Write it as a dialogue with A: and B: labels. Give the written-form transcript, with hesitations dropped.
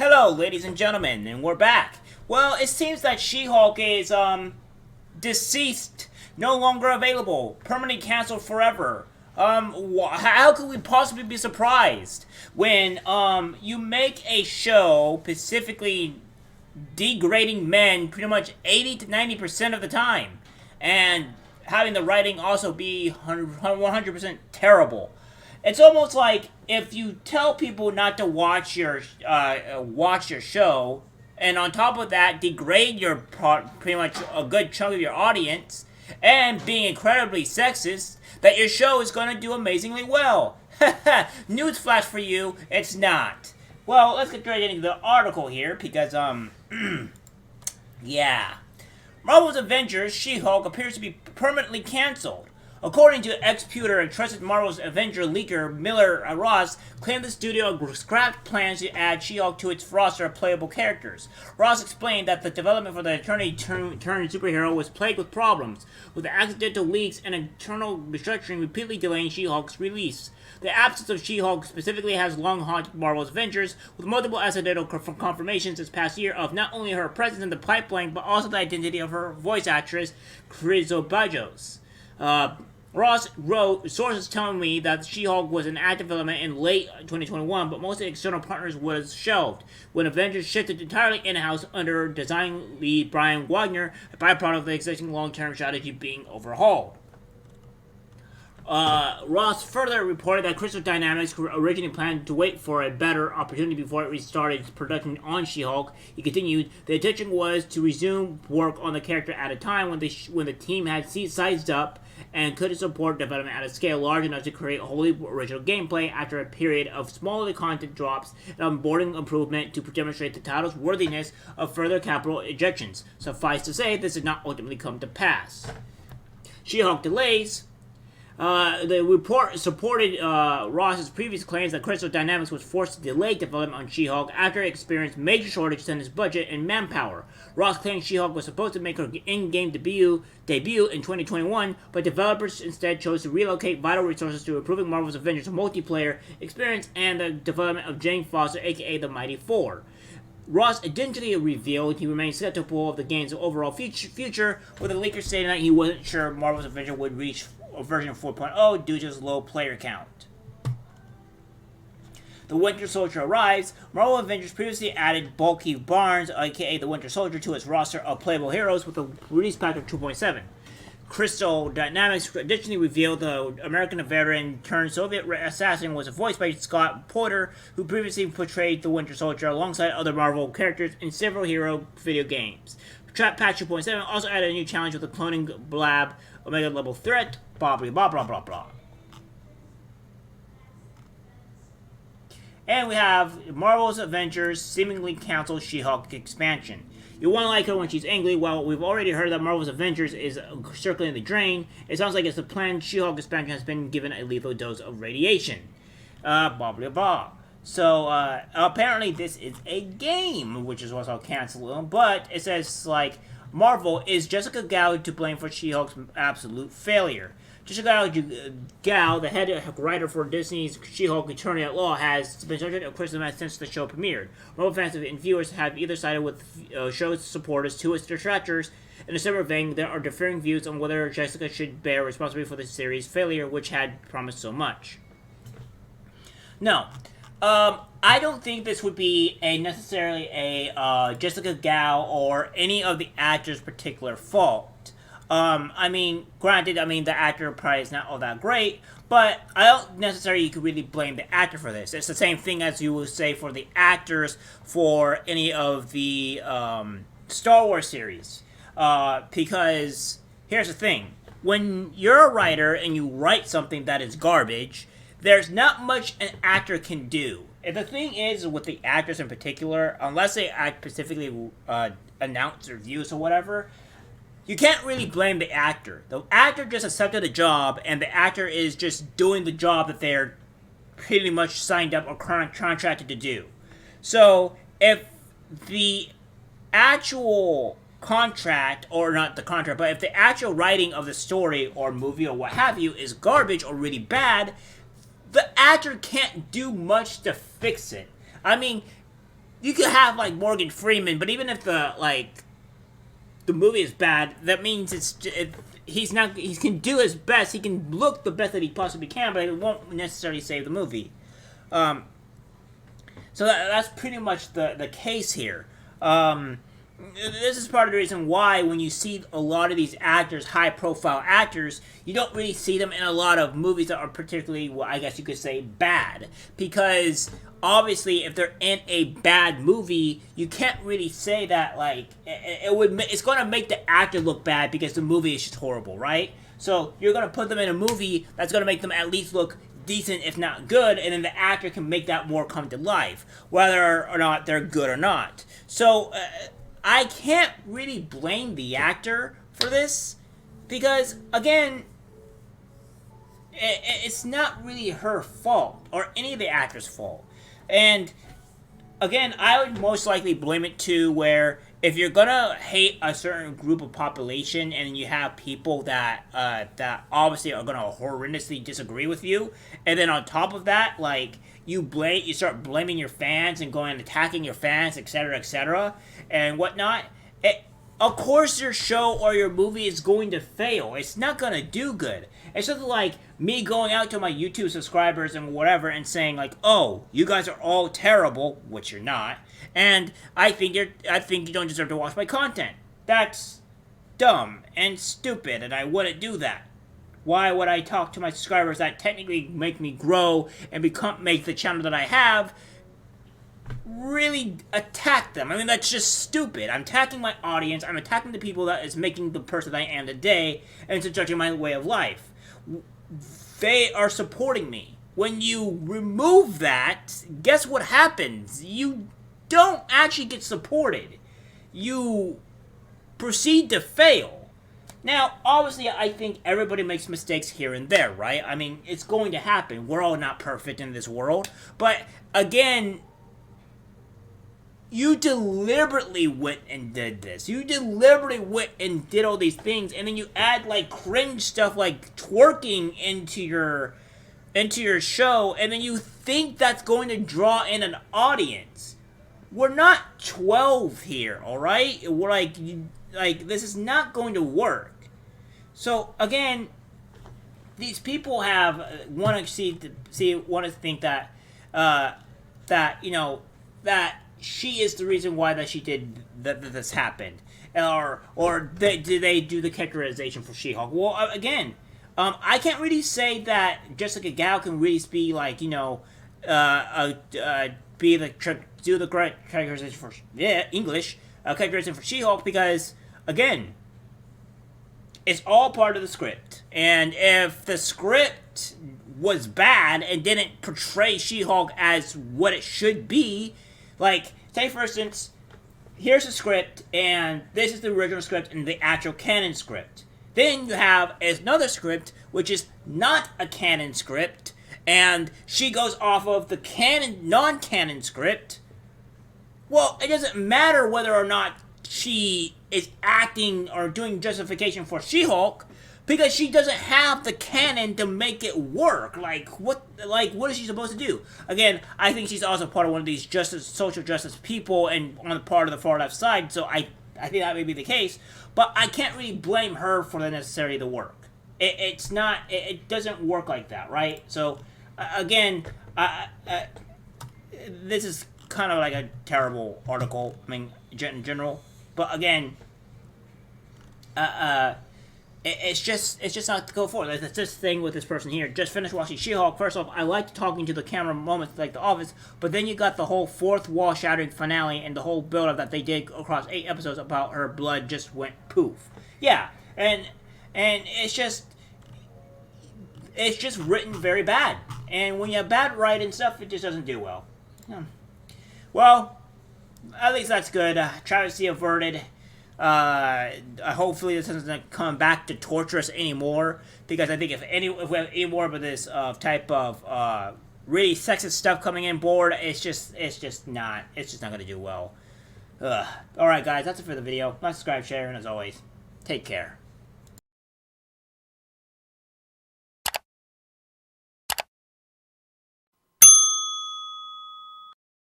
A: Hello, ladies and gentlemen, and we're back. Well, it seems that She Hulk is, deceased, no longer available, permanently canceled forever. How could we possibly be surprised when, you make a show specifically degrading men pretty much 80 to 90% of the time, and having the writing also be 100% terrible? It's almost like if you tell people not to watch your show, and on top of that, degrade your pretty much a good chunk of your audience, and being incredibly sexist, that your show is going to do amazingly well. Newsflash for you, it's not. Well, let's get straight into the article here, because, yeah. Marvel's Avengers She Hulk appears to be permanently cancelled. According to ex-Pewter and trusted Marvel's Avenger leaker Miller Ross, claimed the studio scrapped plans to add She-Hulk to its roster of playable characters. Ross explained that the development for the Eternity-turned superhero was plagued with problems, with accidental leaks and internal restructuring repeatedly delaying She-Hulk's release. The absence of She-Hulk specifically has long haunted Marvel's Avengers, with multiple accidental confirmations this past year of not only her presence in the pipeline, but also the identity of her voice actress, Bajos. Ross wrote, sources telling me that She-Hulk was in active development in late 2021, but most of the external partners was shelved when Avengers shifted entirely in-house under design lead Brian Wagner, a byproduct of the existing long-term strategy being overhauled. Ross further reported that Crystal Dynamics originally planned to wait for a better opportunity before it restarted production on She-Hulk. He continued, the intention was to resume work on the character at a time when the team had sized up and couldn't support development at a scale large enough to create wholly original gameplay after a period of smaller content drops and onboarding improvement to demonstrate the title's worthiness of further capital injections. Suffice to say, this did not ultimately come to pass. She-Hulk delays. The report supported Ross's previous claims that Crystal Dynamics was forced to delay development on She-Hulk after it experienced major shortages in its budget and manpower. Ross claimed She-Hulk was supposed to make her in-game debut in 2021, but developers instead chose to relocate vital resources to improving Marvel's Avengers multiplayer experience and the development of Jane Foster, aka the Mighty Four. Ross additionally revealed he remained skeptical of the game's overall future, with the leaker stating that he wasn't sure Marvel's Avengers would reach version 4.0 due to its low player count. The Winter Soldier arrives. Marvel Avengers previously added Bulky Barnes, aka the Winter Soldier, to its roster of playable heroes with a release pack of 2.7. Crystal Dynamics additionally revealed the American veteran turned Soviet assassin was voiced by Scott Porter, who previously portrayed the Winter Soldier alongside other Marvel characters in several hero video games. Trap Patch 2.7 also added a new challenge with a cloning blab Omega level threat, blah blah blah blah blah blah. And we have Marvel's Avengers seemingly cancel She-Hulk expansion. You want to like her when she's angry. Well, we've already heard that Marvel's Avengers is circling the drain. It sounds like it's the planned She-Hulk expansion has been given a lethal dose of radiation. Blah blah blah. So, apparently this is a game, which is also canceled, but it says, like, Marvel, is Jessica Gao to blame for She-Hulk's absolute failure? Jessica Gao, the head writer for Disney's She-Hulk Eternity at Law, has been subject of criticism since the show premiered. Marvel fans and viewers have either sided with show's supporters to its detractors. In a similar vein, there are differing views on whether Jessica should bear responsibility for the series' failure, which had promised so much. No. I don't think this would be necessarily a Jessica Gao or any of the actors' particular fault. I mean, granted, the actor probably is not all that great, but I don't necessarily you could really blame the actor for this. It's the same thing as you would say for the actors for any of the Star Wars series. Because here's the thing. When you're a writer and you write something that is garbage, there's not much an actor can do. And the thing is, with the actors in particular, unless they specifically announce their views or whatever, you can't really blame the actor. The actor just accepted the job, and the actor is just doing the job that they're pretty much signed up or contracted to do. So, if the actual contract, or not the contract, but if the actual writing of the story or movie or what have you is garbage or really bad, the actor can't do much to fix it. I mean, you could have like Morgan Freeman, but even if the movie is bad, that means he can do his best. He can look the best that he possibly can, but it won't necessarily save the movie. So that's pretty much the case here. This is part of the reason why when you see a lot of these actors, high-profile actors, you don't really see them in a lot of movies that are particularly, well, I guess you could say, bad. Because, obviously, if they're in a bad movie, you can't really say that, like, it's going to make the actor look bad because the movie is just horrible, right? So, you're going to put them in a movie that's going to make them at least look decent, if not good, and then the actor can make that more come to life, whether or not they're good or not. So, I can't really blame the actor for this, because, again, it's not really her fault, or any of the actors' fault. And, again, I would most likely blame it to where, if you're gonna hate a certain group of population, and you have people that obviously are gonna horrendously disagree with you, and then on top of that, like, you start blaming your fans and going and attacking your fans, etc., and whatnot, of course your show or your movie is going to fail. It's not going to do good. It's just like me going out to my YouTube subscribers and whatever and saying like, oh, you guys are all terrible, which you're not, and I think you don't deserve to watch my content. That's dumb and stupid, and I wouldn't do that. Why would I talk to my subscribers that technically make me grow and make the channel that I have really attack them? I mean, that's just stupid. I'm attacking my audience. I'm attacking the people that is making the person I am today, and it's judging my way of life. They are supporting me. When you remove that, guess what happens? You don't actually get supported. You proceed to fail. Now, obviously, I think everybody makes mistakes here and there, right? I mean, it's going to happen. We're all not perfect in this world. But, again, you deliberately went and did this. You deliberately went and did all these things, and then you add, like, cringe stuff like twerking into your show, and then you think that's going to draw in an audience. We're not 12 here, alright? We're like, this is not going to work. So, again, these people want to think that, that she is the reason why that she did that this happened. Or do they do the characterization for She Hulk? Well, again, I can't really say that Jessica Gao can really be like, do the correct characterization for English characterization for She Hulk, because again, it's all part of the script. And if the script was bad and didn't portray She Hulk as what it should be, like, say for instance, here's the script, and this is the original script and the actual canon script. Then you have another script, which is not a canon script, and she goes off of the non-canon script. Well, it doesn't matter whether or not she is acting or doing justification for She-Hulk, because she doesn't have the canon to make it work. What is she supposed to do? Again, I think she's also part of one of these social justice people and on the part of the far left side, so I think that may be the case, but I can't really blame her for necessarily the work. It doesn't work like that, right? So, again, this is kind of like a terrible article, I mean, in general, but again, it's just not to go forward. It's this thing with this person here. Just finished watching She-Hulk. First off, I liked talking to the camera moments like The Office, but then you got the whole fourth wall-shattering finale and the whole build-up that they did across 8 episodes about her blood just went poof. Yeah, and it's just written very bad. And when you have bad writing stuff, it just doesn't do well. Well, at least that's good. Travesty averted. Hopefully this doesn't come back to torture us anymore, because I think if we have any more of this type of really sexist stuff coming in board, it's just not gonna do well. Alright guys, that's it for the video. Like, subscribe, share, and as always, take care.